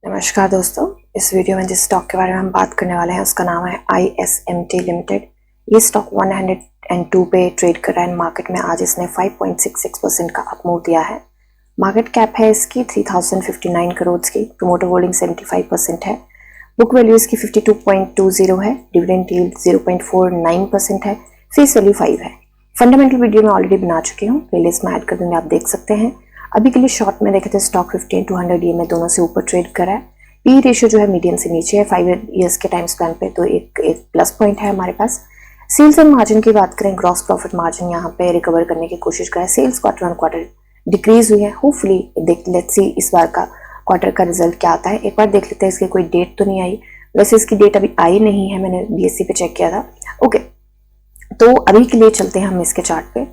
नमस्कार दोस्तों, इस वीडियो में जिस स्टॉक के बारे में हम बात करने वाले हैं उसका नाम है ISMT लिमिटेड। ये स्टॉक 102 पे ट्रेड कर रहा है। मार्केट में आज इसने 5.66% का अप मूव दिया है। मार्केट कैप है इसकी 3059 करोड़ की। प्रमोटर होल्डिंग 75% है। बुक वैल्यू इसकी 52.20 है। डिविडेंड यील्ड 0.49% है। फेस वैल्यू 5 है। फंडामेंटल वीडियो में ऑलरेडी बना चुकी हूँ, प्लेलिस्ट में ऐड कर दूंगी, आप देख सकते हैं। अभी के लिए शॉर्ट में देखे थे स्टॉक 50 and 200 ये में दोनों से ऊपर ट्रेड करा है। पी रेशियो जो है मीडियम से नीचे है 5 इयर्स के टाइम स्पैन पे, तो एक प्लस पॉइंट है हमारे पास। सेल्स एंड मार्जिन की बात करें, ग्रॉस प्रॉफिट मार्जिन यहाँ पे रिकवर करने की कोशिश करें। Sales quarter on quarter decrease हुई है। होपफुली लेट्स सी इस बार का क्वार्टर का रिजल्ट क्या आता है। एक बार देख लेते हैं। इसकी कोई डेट तो नहीं आई, वैसे इसकी डेट अभी आई नहीं है, मैंने BSE पे चेक किया था। ओके, तो अभी के लिए चलते हैं हम इसके चार्ट पे।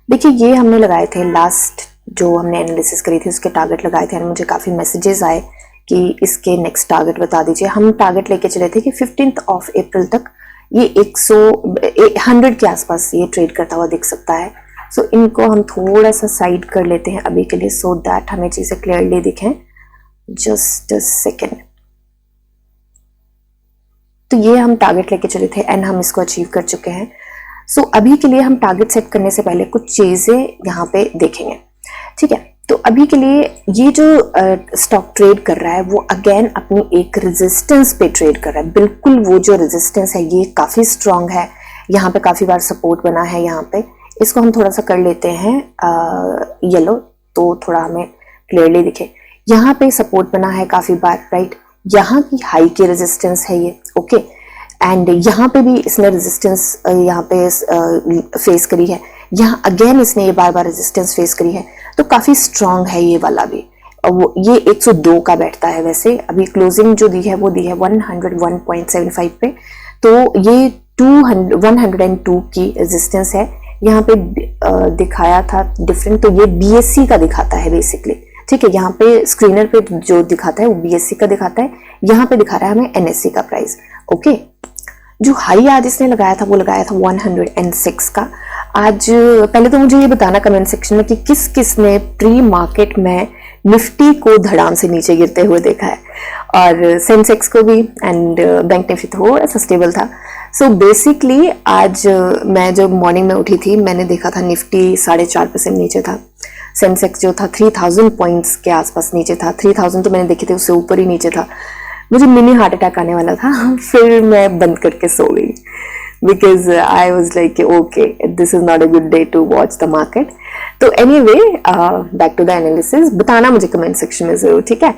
देखिए, ये हमने लगाए थे लास्ट जो हमने एनालिसिस करी थी उसके टारगेट लगाए थे, और मुझे काफ़ी मैसेजेस आए कि इसके नेक्स्ट टारगेट बता दीजिए। हम टारगेट लेके चले थे कि 15 अप्रैल तक ये 100 के आसपास ये ट्रेड करता हुआ दिख सकता है। सो इनको हम थोड़ा सा साइड कर लेते हैं अभी के लिए, सो दैट हमें चीज़ें क्लियरली दिखें। Just a second. तो ये हम टारगेट लेके चले थे एंड हम इसको अचीव कर चुके हैं। सो अभी के लिए हम टारगेट सेट करने से पहले कुछ चीज़ें यहाँ पे देखेंगे, ठीक है। तो अभी के लिए ये जो स्टॉक ट्रेड कर रहा है वो अगेन अपनी एक रेजिस्टेंस पे ट्रेड कर रहा है। बिल्कुल वो जो रेजिस्टेंस है ये काफ़ी स्ट्रांग है। यहाँ पे काफ़ी बार सपोर्ट बना है। यहाँ पे इसको हम थोड़ा सा कर लेते हैं येलो, तो थोड़ा हमें क्लियरली दिखे। यहाँ पे सपोर्ट बना है काफ़ी बार, राइट। यहाँ की हाई की रेजिस्टेंस है ये, ओके। एंड यहाँ पे भी इसने रेजिस्टेंस यहाँ पे फेस करी है। यहाँ अगेन इसने ये बार बार रेजिस्टेंस फेस करी है, तो काफ़ी स्ट्रांग है ये वाला भी। और वो ये 102 का बैठता है। वैसे अभी क्लोजिंग जो दी है वो दी है 101.75 पे, तो ये 102 की रेजिस्टेंस है। यहाँ पे दिखाया था डिफरेंट, तो ये BSE का दिखाता है बेसिकली, ठीक है। यहाँ पे स्क्रीनर पे जो दिखाता है वो BSE का दिखाता है, यहाँ पे दिखा रहा है हमें NSE का प्राइस, ओके। जो हाई आज इसने लगाया था वो लगाया था 106 का। आज पहले तो मुझे ये बताना कमेंट सेक्शन में कि किस किस ने प्री मार्केट में निफ्टी को धड़ाम से नीचे गिरते हुए देखा है, और सेंसेक्स को भी, एंड बैंक निफ्टी थोड़ा सा स्टेबल था। सो बेसिकली आज मैं जब मॉर्निंग में उठी थी मैंने देखा था निफ्टी 4.5% नीचे था। सेंसेक्स जो था 3000 पॉइंट्स के आसपास नीचे था। 3000 तो मैंने देखे थे, उससे ऊपर ही नीचे था। मुझे मिनी हार्ट अटैक आने वाला था, फिर मैं बंद करके सो गई, because I was like okay this is not a good day to watch the market. तो anyway, back to the analysis, बताना मुझे कमेंट सेक्शन में जरूर, ठीक है।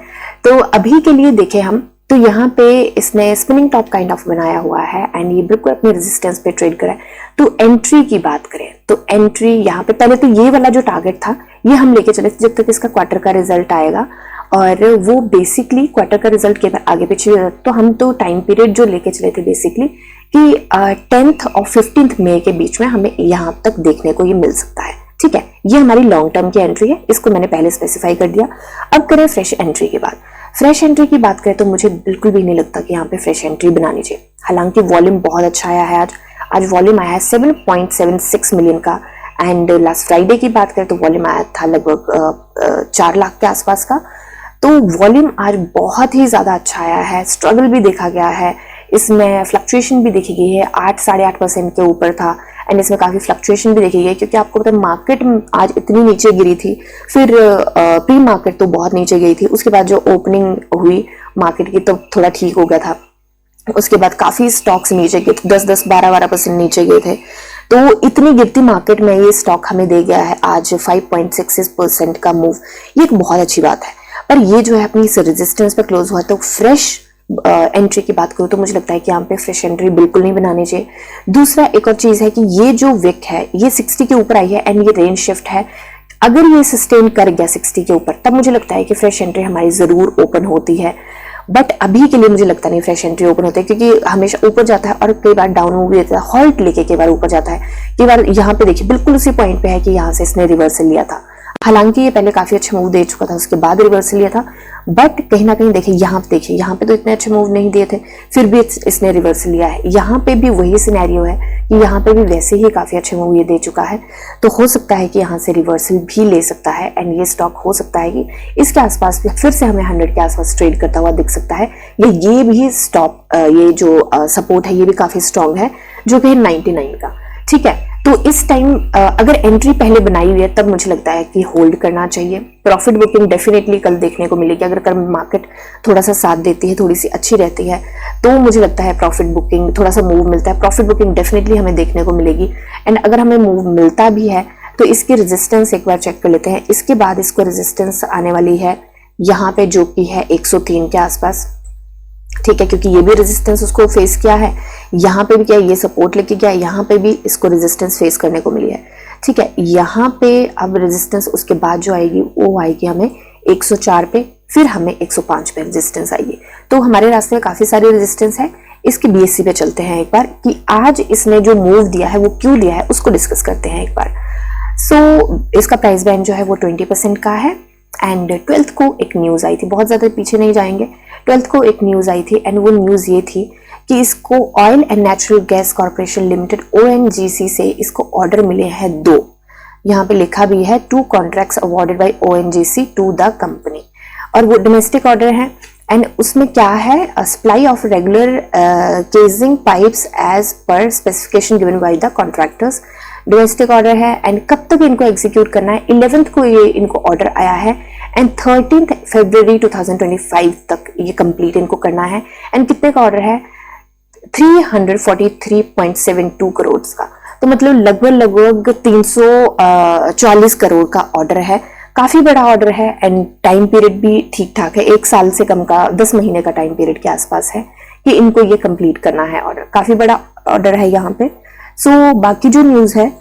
तो अभी के लिए देखें हम, तो यहाँ पे इसने स्पिनिंग टॉप काइंड ऑफ बनाया हुआ है एंड ये बिल्कुल अपने रेजिस्टेंस पे ट्रेड करा है। तो एंट्री की बात करें तो एंट्री यहाँ पे पहले तो ये वाला जो टारगेट था ये हम लेके चले थे जब तक इसका क्वार्टर का रिजल्ट आएगा, और वो बेसिकली क्वार्टर का रिजल्ट के आगे पीछे, तो हम तो टाइम पीरियड जो लेके चले थे बेसिकली कि 10th और 15th मई के बीच में हमें यहाँ तक देखने को ये मिल सकता है, ठीक है। ये हमारी लॉन्ग टर्म की एंट्री है, इसको मैंने पहले स्पेसिफाई कर दिया। अब करें फ्रेश एंट्री की बात। फ्रेश एंट्री की बात करें तो मुझे बिल्कुल भी नहीं लगता कि यहाँ पे फ्रेश एंट्री बनानी चाहिए। हालांकि वॉल्यूम बहुत अच्छा आया है। आज वॉल्यूम आया है 7.76 मिलियन का, एंड लास्ट फ्राइडे की बात करें तो वॉल्यूम आया था लगभग 4 लाख के आसपास का। तो वॉल्यूम आज बहुत ही ज़्यादा अच्छा आया है। स्ट्रगल भी देखा गया है, इसमें फ्लक्चुएशन भी देखी गई है। 8-8.5% के ऊपर था, एंड इसमें काफ़ी फ्लक्चुएशन भी देखी गई, क्योंकि आपको पता है मार्केट आज इतनी नीचे गिरी थी, फिर प्री मार्केट तो बहुत नीचे गई थी, उसके बाद जो ओपनिंग हुई मार्केट की तो थोड़ा ठीक हो गया था। उसके बाद काफ़ी स्टॉक्स नीचे गए थे, 10-10, 12-12% नीचे गए थे। तो इतनी गिरती मार्केट में ये स्टॉक हमें दे गया है आज 5.66% का मूव। ये एक बहुत अच्छी बात है। पर ये जो है अपनी इस रेजिस्टेंस पे क्लोज हुआ, तो फ्रेश एंट्री की बात करूँ तो मुझे लगता है कि यहाँ पे फ्रेश एंट्री बिल्कुल नहीं बनानी चाहिए। दूसरा एक और चीज़ है कि ये जो विक है ये 60 के ऊपर आई है एंड ये रेंज शिफ्ट है। अगर ये सस्टेन कर गया 60 के ऊपर, तब मुझे लगता है कि फ्रेश एंट्री हमारी ज़रूर ओपन होती है। बट अभी के लिए मुझे लगता नहीं फ्रेश एंट्री ओपन होती है, क्योंकि हमेशा ऊपर जाता है और कई बार डाउन मूव भी देता है, हॉल्ट लेके कई बार ऊपर जाता है, कई बार यहाँ पे देखिए बिल्कुल उसी पॉइंट पे है कि यहाँ से इसने रिवर्सल लिया था। हालांकि ये पहले काफी अच्छा मूव दे चुका था, उसके बाद रिवर्सल लिया था, बट कहीं ना कहीं देखिए यहाँ पे तो इतने अच्छे मूव नहीं दिए थे, फिर भी इसने रिवर्सल लिया है। यहाँ पे भी वही सिनेरियो है कि यहाँ पे भी वैसे ही काफी अच्छे मूव ये दे चुका है, तो हो सकता है कि यहाँ से रिवर्सल भी ले सकता है एंड ये स्टॉक हो सकता है कि इसके आसपास भी फिर से हमें 100 के आसपास ट्रेड करता हुआ दिख सकता है। ये भी स्टॉप, ये जो सपोर्ट है ये भी काफी स्ट्रॉन्ग है, जो कि है 99 का। ठीक है, तो इस टाइम अगर एंट्री पहले बनाई हुई है तब मुझे लगता है कि होल्ड करना चाहिए। प्रॉफिट बुकिंग डेफिनेटली कल देखने को मिलेगी, अगर कल मार्केट थोड़ा सा साथ देती है, थोड़ी सी अच्छी रहती है, तो मुझे लगता है प्रॉफिट बुकिंग थोड़ा सा मूव मिलता है, प्रॉफिट बुकिंग डेफिनेटली हमें देखने को मिलेगी। एंड अगर हमें मूव मिलता भी है तो इसकी रेजिस्टेंस एक बार चेक कर लेते हैं। इसके बाद इसको रेजिस्टेंस आने वाली है यहाँ पे, जो कि है 103 के आसपास। ठीक है, क्योंकि ये भी रेजिस्टेंस उसको फेस किया है, यहाँ पे भी क्या ये सपोर्ट लेके गया, यहाँ पे भी इसको रेजिस्टेंस फेस करने को मिली है। ठीक है, यहाँ पे अब रेजिस्टेंस उसके बाद जो आएगी वो आएगी हमें 104 पे, फिर हमें 105 पे रेजिस्टेंस आएगी। तो हमारे रास्ते में काफी सारी रेजिस्टेंस है। इसकी बीएससी पे चलते हैं एक बार कि आज इसने जो मूव दिया है वो क्यों दिया है, उसको डिस्कस करते हैं एक बार। सो इसका प्राइस बैंड जो है वो 20% का है। एंड 12th को एक न्यूज आई थी, बहुत ज्यादा पीछे नहीं जाएंगे, 12th को एक न्यूज आई थी एंड वो न्यूज ये थी कि इसको oil and natural gas corporation limited ONGC से इसको ऑर्डर मिले हैं 2। यहाँ पे लिखा भी है 2 contracts awarded by ONGC to the company, और वो डोमेस्टिक ऑर्डर है। एंड उसमें क्या है, supply of regular casing pipes as per specification given by the contractors. Domestic order है एंड कब तक इनको एग्जीक्यूट करना है, 11th को ये इनको ऑर्डर आया है एंड 13th फरवरी 2025 तक ये कंप्लीट इनको करना है। एंड कितने का ऑर्डर है, 343.72 करोड़ का, तो मतलब लगभग 340 करोड़ का ऑर्डर है। काफी बड़ा ऑर्डर है एंड टाइम पीरियड भी ठीक ठाक है, 1 साल से कम का 10 महीने का टाइम पीरियड के आसपास है कि इनको ये कंप्लीट करना है ऑर्डर। काफी बड़ा ऑर्डर है यहाँ पे। सो बाकी जो न्यूज है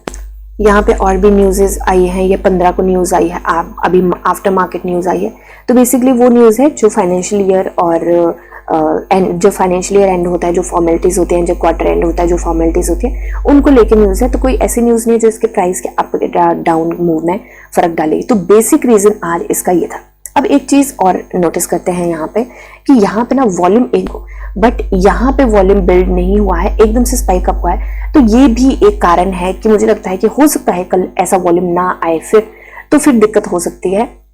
यहाँ पे और भी न्यूज़ आई हैं, ये 15 को न्यूज़ आई है, अभी आफ्टर मार्केट न्यूज़ आई है। तो बेसिकली वो न्यूज़ है जो फाइनेंशियल ईयर और एंड जो फाइनेंशियल ईयर एंड होता है, जो फॉर्मेलिटीज होती हैं, जो क्वार्टर एंड होता है, जो फॉर्मेलिटीज होती है, उनको लेके न्यूज़ है। तो कोई ऐसी न्यूज़ नहीं है जो इसके प्राइस के अप डाउन मूव में फर्क डालेगी। तो बेसिक रीजन आज इसका ये था। अब एक चीज और नोटिस करते हैं यहाँ पे कि यहाँ पे ना वॉल्यूम एक हो, बट यहाँ पे वॉल्यूम बिल्ड नहीं हुआ है, एकदम से स्पाइक अप हुआ है। तो ये भी एक कारण है कि मुझे लगता है कि हो सकता है कल ऐसा वॉल्यूम ना आए, फिर दिक्कत हो सकती है।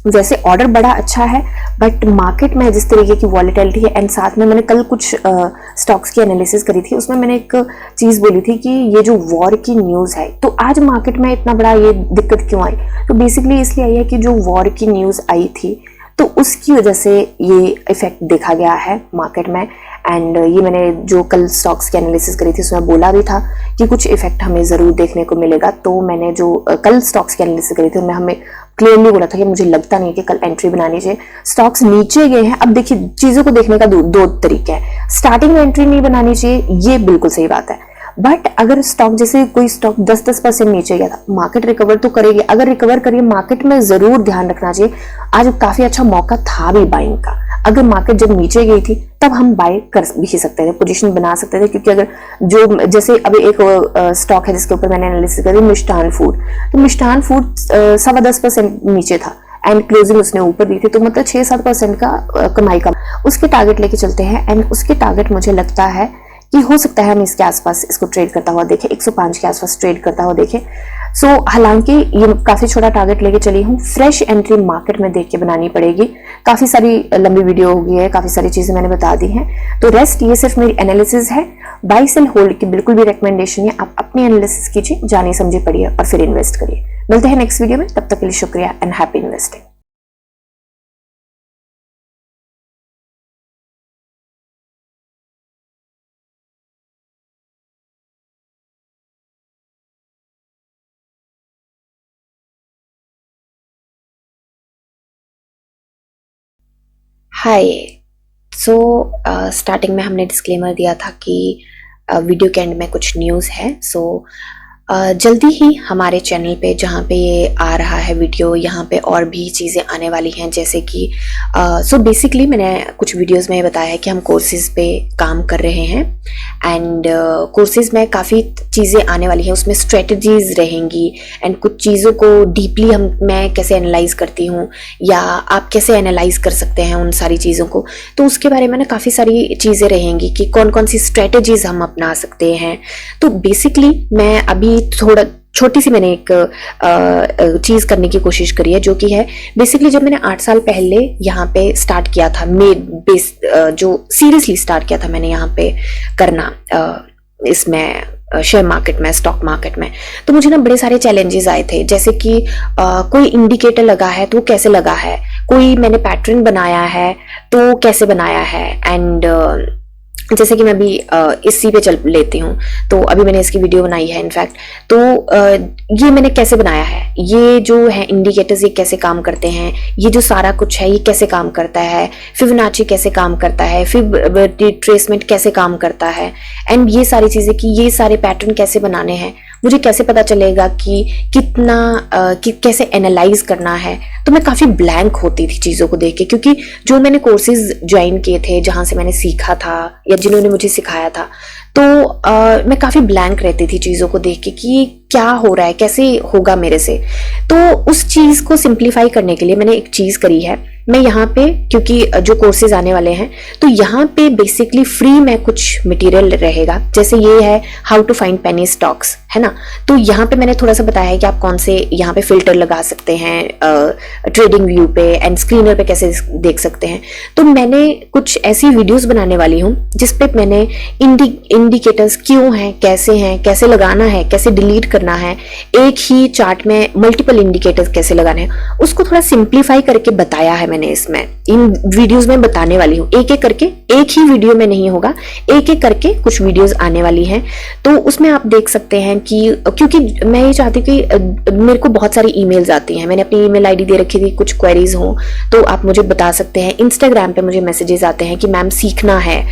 वैसे ऑर्डर बड़ा अच्छा है, बट मार्केट में जिस तरीके की वॉलेटिलिटी है एंड साथ में मैंने कल कुछ स्टॉक्स की एनालिसिस करी थी, उसमें मैंने एक चीज बोली थी कि ये जो वॉर की न्यूज है, तो आज मार्केट में इतना बड़ा ये दिक्कत क्यों आई, तो बेसिकली इसलिए आई है कि जो वॉर की न्यूज आई थी तो उसकी वजह से ये इफेक्ट देखा गया है मार्केट में। एंड ये मैंने जो कल स्टॉक्स की एनालिसिस करी थी उसमें बोला भी था कि कुछ इफेक्ट हमें जरूर देखने को मिलेगा। तो मैंने जो कल स्टॉक्स की एनालिसिस करी थी उनमें हमें क्लियरली बोला था कि मुझे लगता नहीं कि कल एंट्री बनानी चाहिए। स्टॉक्स नीचे गए हैं, अब देखिए चीजों को देखने का दो तरीके हैं। स्टार्टिंग में एंट्री नहीं बनानी चाहिए, ये बिल्कुल सही बात है, बट अगर स्टॉक जैसे कोई स्टॉक 10% नीचे गया था, मार्केट रिकवर तो करेगी, अगर रिकवर करिए मार्केट में जरूर ध्यान रखना चाहिए। आज काफी अच्छा मौका था भी बाइंग का, अगर मार्केट जब नीचे गई थी तब हम बाय कर भी सकते थे, पोजीशन बना सकते थे, क्योंकि अगर जो जैसे अभी एक स्टॉक है जिसके ऊपर मैंने एनालिसिस करी, मिष्ठान फूड, तो मिष्ठान फूड 10.25% नीचे था एंड क्लोजिंग उसने ऊपर दी थी, तो मतलब 6-7% का कमाई का उसके टारगेट लेके चलते हैं। एंड उसके टारगेट मुझे लगता है कि हो सकता है हम इसके आसपास इसको ट्रेड करता हुआ देखें, 105 के आसपास ट्रेड करता हुआ देखें। सो हालांकि ये काफी छोटा टारगेट लेके चली हूँ, फ्रेश एंट्री मार्केट में देख के बनानी पड़ेगी। काफी सारी लंबी वीडियो हो गई है, काफी सारी चीजें मैंने बता दी हैं, तो रेस्ट ये सिर्फ मेरी एनालिसिस है, बाय सेल होल्ड की बिल्कुल भी रिकमेंडेशन है। आप अपनी एनालिसिस कीजिए, जाने समझे पढ़िए और फिर इन्वेस्ट करिए। मिलते हैं नेक्स्ट वीडियो में, तब तक के लिए शुक्रिया and happy investing. Hi. So starting में हमने डिस्क्लेमर दिया था कि वीडियो के एंड में कुछ न्यूज़ है। सो जल्दी ही हमारे चैनल पे जहाँ पे ये आ रहा है वीडियो, यहाँ पे और भी चीज़ें आने वाली हैं, जैसे कि सो बेसिकली मैंने कुछ वीडियोस में बताया है कि हम कोर्सेज पे काम कर रहे हैं एंड कोर्सेज में काफ़ी चीज़ें आने वाली हैं, उसमें स्ट्रेटजीज रहेंगी एंड कुछ चीज़ों को डीपली मैं कैसे एनालाइज करती हूँ या आप कैसे एनालाइज कर सकते हैं उन सारी चीज़ों को, तो उसके बारे में ना काफ़ी सारी चीज़ें रहेंगी कि कौन कौन सी स्ट्रेटजीज हम अपना सकते हैं। तो बेसिकली मैं अभी थोड़ा छोटी सी मैंने एक चीज़ करने की कोशिश करी है, जो कि है बेसिकली जब मैंने 8 साल पहले यहाँ पे स्टार्ट किया था, जो सीरियसली स्टार्ट किया था मैंने यहाँ पे करना इसमें शेयर मार्केट में, स्टॉक मार्केट में, तो मुझे ना बड़े सारे चैलेंजेस आए थे, जैसे कि कोई इंडिकेटर लगा है तो वो कैसे लगा है, कोई मैंने पैटर्न बनाया है तो कैसे बनाया है, एंड जैसे कि मैं अभी इसी पे चल लेती हूँ, तो अभी मैंने इसकी वीडियो बनाई है इनफैक्ट, तो ये मैंने कैसे बनाया है, ये जो है इंडिकेटर्स ये कैसे काम करते हैं, ये जो सारा कुछ है ये कैसे काम करता है, फिबोनाची कैसे काम करता है, रिट्रेसमेंट कैसे काम करता है, एंड ये सारी चीज़ें कि ये सारे पैटर्न कैसे बनाने हैं, मुझे कैसे पता चलेगा कि कैसे एनालाइज करना है। तो मैं काफ़ी ब्लैंक होती थी चीज़ों को देख के, क्योंकि जो मैंने कोर्सेज ज्वाइन किए थे जहाँ से मैंने सीखा था या जिन्होंने मुझे सिखाया था, तो मैं काफ़ी ब्लैंक रहती थी चीज़ों को देख के कि क्या हो रहा है, कैसे होगा मेरे से। तो उस चीज़ को सिंप्लीफाई करने के लिए मैंने एक चीज़ करी है, मैं यहाँ पे क्योंकि जो कोर्सेज आने वाले हैं तो यहाँ पे बेसिकली फ्री में कुछ मटेरियल रहेगा, जैसे ये है how to find penny stocks, है ना, तो यहाँ पे मैंने थोड़ा सा बताया है कि आप कौन से यहाँ पे फिल्टर लगा सकते हैं ट्रेडिंग व्यू पे एंड स्क्रीनर पे कैसे देख सकते हैं। तो मैंने कुछ ऐसी वीडियोस बनाने वाली हूँ जिसपे मैंने इंडिकेटर्स क्यों हैं, कैसे लगाना है, कैसे डिलीट करना है, एक ही चार्ट में मल्टीपल इंडिकेटर्स कैसे लगाने हैं, उसको थोड़ा सिंप्लीफाई करके बताया है मैंने इसमें, इन वीडियोस में बताने वाली हूँ, एक एक करके, एक ही वीडियो में नहीं होगा, एक एक करके कुछ वीडियोस आने वाली हैं। तो उसमें आप देख सकते हैं कि क्योंकि मैं ये चाहती हूँ कि मेरे को बहुत सारी ईमेल्स आती हैं, मैंने अपनी ईमेल आईडी दे रखी थी, कुछ क्वेरीज हो तो आप मुझे बता सकते हैं। इंस्टाग्राम पे मुझे मैसेजेस आते हैं कि मैम सीखना है,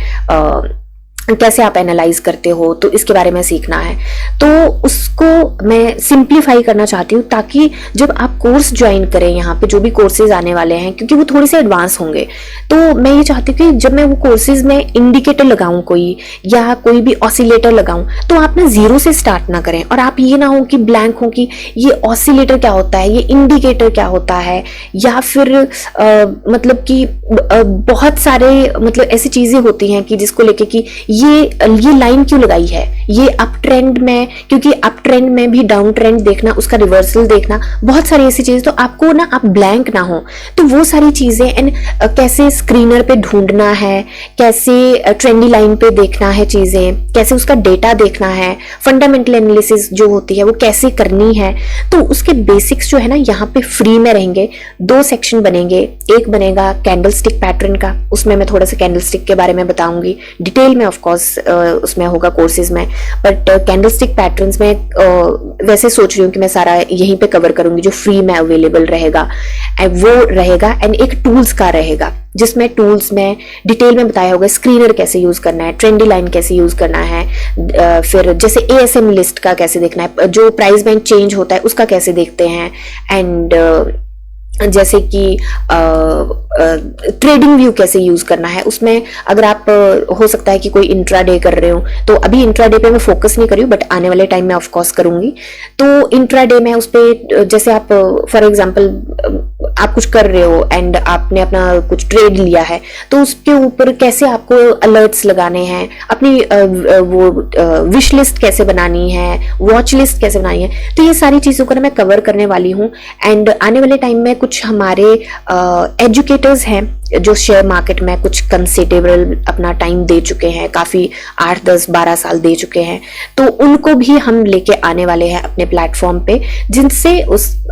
कैसे आप एनालाइज करते हो, तो इसके बारे में सीखना है। तो उसको मैं सिंप्लीफाई करना चाहती हूँ ताकि जब आप कोर्स ज्वाइन करें, यहाँ पे जो भी कोर्सेज आने वाले हैं क्योंकि वो थोड़े से एडवांस होंगे, तो मैं ये चाहती हूँ कि जब मैं वो कोर्सेज में इंडिकेटर लगाऊं कोई या कोई भी ऑसिलेटर लगाऊं, तो आप ना जीरो से स्टार्ट ना करें और आप ये ना हो कि ब्लैंक हो कि ये ऑसिलेटर क्या होता है, ये इंडिकेटर क्या होता है, या फिर मतलब कि बहुत सारे मतलब ऐसी चीजें होती हैं कि जिसको लेके कि ये लाइन क्यों लगाई है, ये अप ट्रेंड में, क्योंकि अप ट्रेंड में भी डाउन ट्रेंड देखना, उसका रिवर्सल देखना, बहुत सारी ऐसी चीजें, तो आपको ना आप ब्लैंक ना हो, तो वो सारी चीजें एंड कैसे स्क्रीनर पे ढूंढना है, कैसे ट्रेंडी लाइन पे देखना है चीजें, कैसे उसका डेटा देखना है, फंडामेंटल एनालिसिस जो होती है वो कैसे करनी है, तो उसके बेसिक्स जो है ना यहाँ पे फ्री में रहेंगे। 2 सेक्शन बनेंगे, एक बनेगा कैंडल स्टिक पैटर्न का, उसमें मैं थोड़ा सा कैंडल स्टिक के बारे में बताऊंगी डिटेल में, ऑफ कोर्स उसमें होगा कोर्सेज में, बट कैंडल स्टिक पैटर्न्स में वैसे सोच रही हूँ कि मैं सारा यहीं पे कवर करूंगी, जो फ्री में अवेलेबल रहेगा वो रहेगा, एंड एक टूल्स का रहेगा जिसमें टूल्स में डिटेल में बताया होगा स्क्रीनर कैसे यूज करना है, ट्रेंडी लाइन कैसे यूज करना है, फिर जैसे ASM लिस्ट का कैसे देखना है, जो प्राइस बैंड चेंज होता है उसका कैसे देखते हैं, एंड जैसे कि ट्रेडिंग व्यू कैसे यूज करना है, उसमें अगर आप हो सकता है कि कोई इंट्राडे कर रहे हो, तो अभी इंट्राडे पे मैं फोकस नहीं कर रही हूँ बट आने वाले टाइम में ऑफ कोर्स करूंगी। तो इंट्राडे में उस पे जैसे आप फॉर एग्जांपल आप कुछ कर रहे हो एंड आपने अपना कुछ ट्रेड लिया है, तो उसके ऊपर कैसे आपको अलर्ट्स लगाने हैं, अपनी वो विश लिस्ट कैसे बनानी है, वॉच लिस्ट कैसे बनानी है, तो ये सारी चीजों को ना मैं कवर करने वाली हूँ। एंड आने वाले टाइम में कुछ हमारे एजुकेटर्स हैं जो शेयर मार्केट में कुछ कंसिडरेबल अपना टाइम दे चुके हैं, काफी 8, 10, 12 साल दे चुके हैं, तो उनको भी हम लेके आने वाले हैं अपने प्लेटफॉर्म पे, जिनसे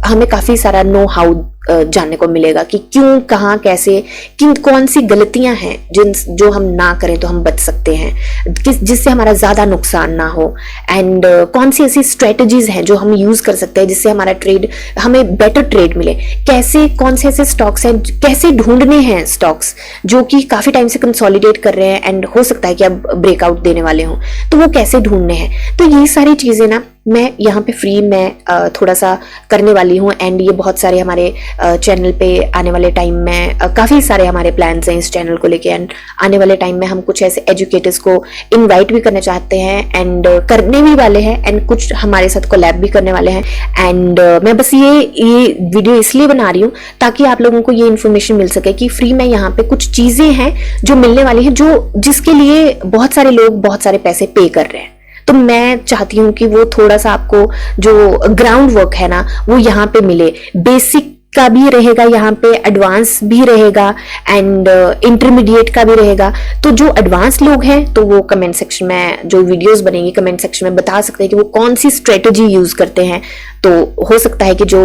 हमें काफी सारा नो हाउ जानने को मिलेगा कि क्यों, कहाँ, कैसे, कौन सी गलतियां हैं जो हम ना करें तो हम बच सकते हैं, जिससे हमारा ज्यादा नुकसान ना हो, एंड कौन सी ऐसी स्ट्रेटजीज हैं जो हम यूज कर सकते हैं जिससे हमारा ट्रेड, हमें बेटर ट्रेड मिले, कैसे, कौन से ऐसे स्टॉक्स हैं, कैसे ढूंढने हैं स्टॉक्स जो कि काफी टाइम से कंसोलिडेट कर रहे हैं एंड हो सकता है कि अब ब्रेकआउट देने वाले हों, तो वो कैसे ढूंढने हैं। तो ये सारी चीजें ना मैं यहाँ पे फ्री में थोड़ा सा करने वाली हूँ, एंड ये बहुत सारे हमारे चैनल पे आने वाले टाइम में काफ़ी सारे हमारे प्लान्स हैं इस चैनल को लेके, एंड आने वाले टाइम में हम कुछ ऐसे एजुकेटर्स को इनवाइट भी करना चाहते हैं एंड करने भी वाले हैं, एंड कुछ हमारे साथ कोलैब भी करने वाले हैं। एंड मैं बस ये वीडियो इसलिए बना रही हूँ ताकि आप लोगों को ये इन्फॉर्मेशन मिल सके कि फ्री में यहाँ पे कुछ चीज़ें हैं जो मिलने वाली हैं, जो जिसके लिए बहुत सारे लोग बहुत सारे पैसे पे कर रहे हैं। तो मैं चाहती हूँ कि वो थोड़ा सा आपको जो ग्राउंड वर्क है ना वो यहाँ पे मिले, बेसिक का भी रहेगा यहाँ पे, एडवांस भी रहेगा एंड इंटरमीडिएट का भी रहेगा। तो जो एडवांस लोग हैं तो वो कमेंट सेक्शन में जो वीडियोस बनेंगी कमेंट सेक्शन में बता सकते हैं कि वो कौन सी स्ट्रेटजी यूज करते हैं। तो हो सकता है कि जो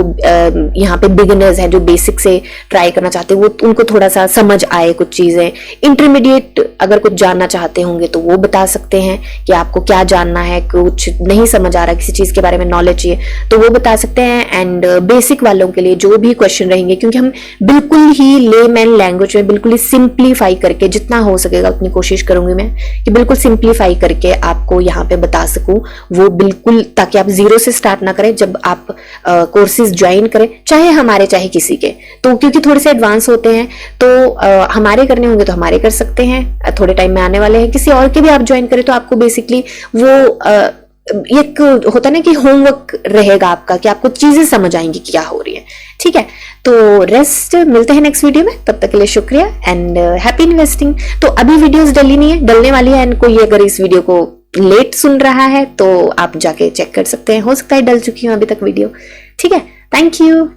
यहाँ पे बिगिनर्स हैं जो बेसिक से ट्राई करना चाहते हैं वो उनको थोड़ा सा समझ आए कुछ चीजें। इंटरमीडिएट अगर कुछ जानना चाहते होंगे तो वो बता सकते हैं कि आपको क्या जानना है, कुछ नहीं समझ आ रहा किसी चीज के बारे में नॉलेज चाहिए तो वो बता सकते हैं। एंड बेसिक वालों के लिए जो भी क्वेश्चन रहेंगे, क्योंकि हम बिल्कुल ही लेमैन लैंग्वेज में बिल्कुल ही सिंप्लीफाई करके, जितना हो सकेगा उतनी कोशिश करूंगी मैं कि बिल्कुल सिंप्लीफाई करके आपको यहाँ पे बता सकूं वो बिल्कुल, ताकि आप जीरो से स्टार्ट ना करें जब आप कोर्सेज ज्वाइन करें, चाहे हमारे चाहे किसी के। तो क्योंकि थोड़े से एडवांस होते हैं तो हमारे करने होंगे तो हमारे कर सकते हैं, थोड़े टाइम में आने वाले हैं, किसी और के भी आप ज्वाइन करें तो आपको बेसिकली वो एक होता है ना कि होमवर्क रहेगा आपका कि आपको चीजें समझ आएंगी क्या हो रही है। ठीक है, तो रेस्ट मिलते हैं नेक्स्ट वीडियो में, तब तक के लिए शुक्रिया एंड हैप्पी इन्वेस्टिंग। तो अभी वीडियोस डली नहीं है, डलने वाली है, एंड कोई अगर इस वीडियो को लेट सुन रहा है तो आप जाके चेक कर सकते हैं, हो सकता है डल चुकी हूं अभी तक वीडियो। ठीक है, थैंक यू।